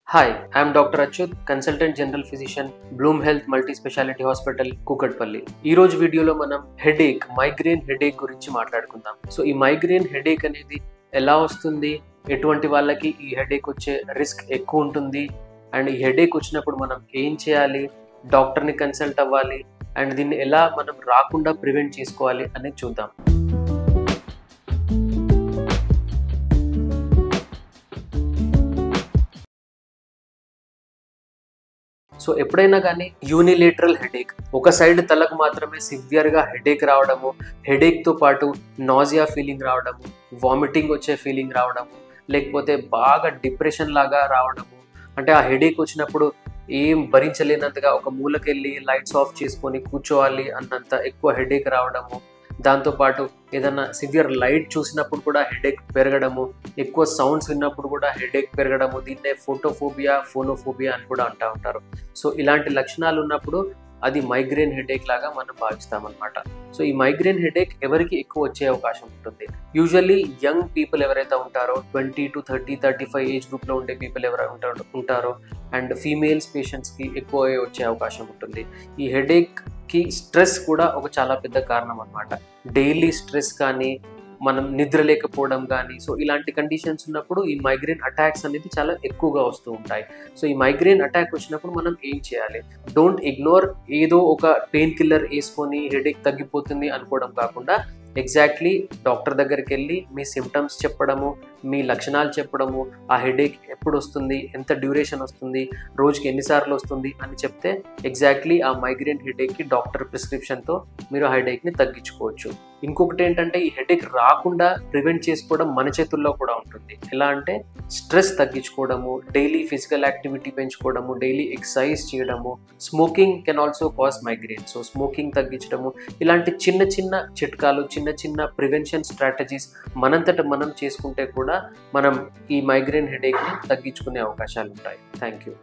Hi, I am Dr. Achyut, Consultant General Physician, Bloom Health Multi-Speciality Hospital, Kukatpalli. ఈ రోజు వీడియోలో మనం migraine headache గురించి మాట్లాడుకుందాం. సో ఈ మైగ్రేన్ హెడేక్ అనేది ఎలా వస్తుంది, ఎటువంటి వాళ్ళకి ఈ హెడేక్ వచ్చే రిస్క్ ఎక్కువ ఉంటుంది, అండ్ ఈ హెడేక్ వచ్చినప్పుడు మనం ఏం చేయాలి, డాక్టర్ని కన్సల్ట్ అవ్వాలి, అండ్ దీన్ని ఎలా మనం రాకుండా ప్రివెంట్ చేసుకోవాలి అనేది చూద్దాం. సో ఎప్పుడైనా కానీ యూనిలేటరల్ హెడేక్, ఒక సైడ్ తలకు మాత్రమే సివియర్గా హెడేక్ రావడము, హెడేక్తో పాటు నాజియా ఫీలింగ్ రావడము, వామిటింగ్ వచ్చే ఫీలింగ్ రావడము, లేకపోతే బాగా డిప్రెషన్ లాగా రావడము, అంటే ఆ హెడేక్ వచ్చినప్పుడు ఏం భరించలేనంతగా ఒక మూలకెళ్ళి లైట్స్ ఆఫ్ చేసుకొని కూర్చోవాలి అన్నంత ఎక్కువ హెడేక్ రావడము, దాంతోపాటు ఏదైనా సివియర్ లైట్ చూసినప్పుడు కూడా హెడేక్ పెరగడము, ఎక్కువ సౌండ్స్ విన్నప్పుడు కూడా హెడేక్ పెరగడము, దీన్నే ఫోనోఫోబియా అని కూడా అంటూ ఉంటారు. సో ఇలాంటి లక్షణాలు ఉన్నప్పుడు అది మైగ్రేన్ హెడేక్ లాగా మనం భావిస్తామన్నమాట. సో ఈ మైగ్రేన్ హెడేక్ ఎవరికి ఎక్కువ వచ్చే అవకాశం ఉంటుంది? యూజువల్లీ యంగ్ పీపుల్ ఎవరైతే ఉంటారో, 20 to 35 ఏజ్ గ్రూప్లో ఉండే పీపుల్ ఎవరైతే ఉంటారో, అండ్ ఫీమేల్స్ పేషెంట్స్కి ఎక్కువ వచ్చే అవకాశం ఉంటుంది. ఈ హెడేక్కి స్ట్రెస్ కూడా ఒక చాలా పెద్ద కారణం అన్నమాట. డైలీ స్ట్రెస్ కానీ, మనం నిద్ర లేకపోవడం కానీ, సో ఇలాంటి కండిషన్స్ ఉన్నప్పుడు ఈ మైగ్రేన్ అటాక్స్ అనేది చాలా ఎక్కువగా వస్తూ ఉంటాయి. సో ఈ మైగ్రేన్ అటాక్ వచ్చినప్పుడు మనం ఏం చేయాలి? డోంట్ ఇగ్నోర్, ఏదో ఒక పెయిన్ కిల్లర్ వేసుకొని హెడేక్ తగ్గిపోతుంది అనుకోవడం కాకుండా ఎగ్జాక్ట్లీ డాక్టర్ దగ్గరికి వెళ్ళి మీ సిమ్టమ్స్ చెప్పడము, మీ లక్షణాలు చెప్పడము, ఆ హెడేక్ ఎప్పుడు వస్తుంది, ఎంత డ్యూరేషన్ వస్తుంది, రోజుకి ఎన్నిసార్లు వస్తుంది అని చెప్తే ఎగ్జాక్ట్లీ ఆ మైగ్రేన్ హెడేక్కి డాక్టర్ ప్రిస్క్రిప్షన్తో మీరు ఆ హెడేక్ని తగ్గించుకోవచ్చు. ఇంకొకటి ఏంటంటే, ఈ హెడేక్ రాకుండా ప్రివెంట్ చేసుకోవడం మన చేతుల్లో కూడా ఉంటుంది. ఎలా అంటే స్ట్రెస్ తగ్గించుకోవడము, డైలీ ఫిజికల్ యాక్టివిటీ పెంచుకోవడము, డైలీ ఎక్సర్సైజ్ చేయడము, smoking can also cause migraine. So smoking తగ్గించడము, ఇలాంటి చిన్న చిన్న చిట్కాలు, చిన్న చిన్న ప్రివెన్షన్ స్ట్రాటజీస్ మనంతట మనం చేసుకుంటే కూడా మనం ఈ మైగ్రేన్ హెడేక్ని తగ్గించుకునే అవకాశాలు ఉంటాయి. Thank you.